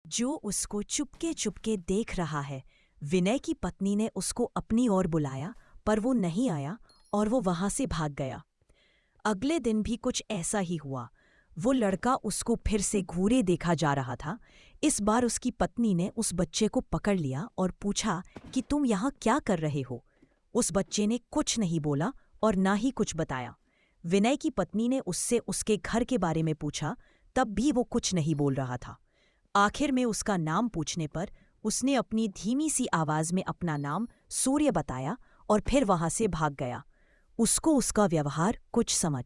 जो उसको चुपके चुपके देख रहा है। विनय की पत्नी ने उसको अपनी ओर बुलाया, पर वो नहीं आया और वो वहां से भाग गया। अगले दिन भी कुछ ऐसा ही हुआ। वो लड़का उसको फिर से घूरे देखा जा रहा था। इस बार उसकी पत्नी ने उस बच्चे को पकड़ लिया और पूछा कि तुम यहाँ क्या कर रहे हो। उस बच्चे ने कुछ नहीं बोला और ना ही कुछ बताया। विनय की पत्नी ने उससे उसके घर के बारे में पूछा, तब भी वो कुछ नहीं बोल रहा था। आखिर में उसका नाम पूछने पर उसने अपनी धीमी सी आवाज में अपना नाम सूर्य बताया और फिर वहां से भाग गया। उसको उसका व्यवहार कुछ समझ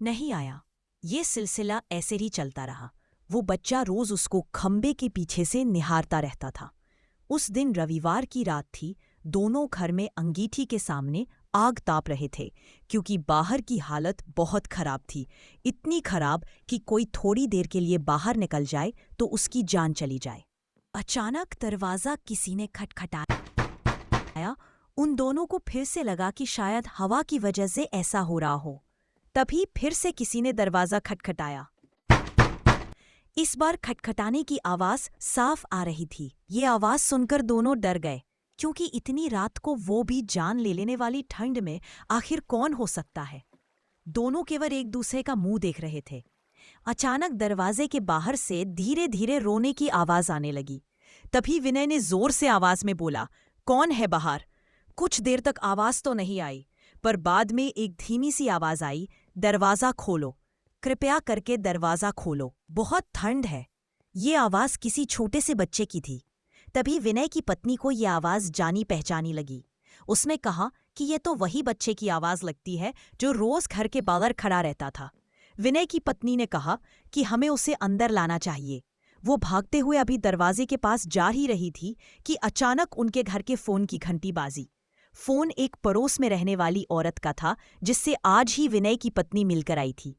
नहीं आया। ये सिलसिला ऐसे ही चलता रहा। वो बच्चा रोज उसको खंबे के पीछे से निहारता रहता था। उस दिन रविवार की रात थी। दोनों घर में अंगीठी के सामने आग ताप रहे थे, क्योंकि बाहर की हालत बहुत खराब थी। इतनी खराब कि कोई थोड़ी देर के लिए बाहर निकल जाए तो उसकी जान चली जाए। अचानक दरवाज़ा किसी ने खटखटाया। उन दोनों को फिर से लगा कि शायद हवा की वजह से ऐसा हो रहा हो। तभी फिर से किसी ने दरवाज़ा खटखटाया। इस बार खटखटाने की आवाज साफ आ रही थी। ये आवाज सुनकर दोनों डर गए, क्योंकि इतनी रात को, वो भी जान ले लेने वाली ठंड में, आखिर कौन हो सकता है। दोनों केवल एक दूसरे का मुंह देख रहे थे। अचानक दरवाजे के बाहर से धीरे धीरे रोने की आवाज आने लगी। तभी विनय ने जोर से आवाज में बोला, कौन है बाहर? कुछ देर तक आवाज तो नहीं आई, पर बाद में एक धीमी सी आवाज आई, दरवाजा खोलो, कृपया करके दरवाजा खोलो, बहुत ठंड है। ये आवाज किसी छोटे से बच्चे की थी। तभी विनय की पत्नी को ये आवाज जानी पहचानी लगी। उसने कहा कि ये तो वही बच्चे की आवाज लगती है जो रोज घर के बाहर खड़ा रहता था। विनय की पत्नी ने कहा कि हमें उसे अंदर लाना चाहिए। वो भागते हुए अभी दरवाजे के पास जा ही रही थी कि अचानक उनके घर के फोन की घंटी बाजी। फोन एक पड़ोस में रहने वाली औरत का था, जिससे आज ही विनय की पत्नी मिलकर आई थी।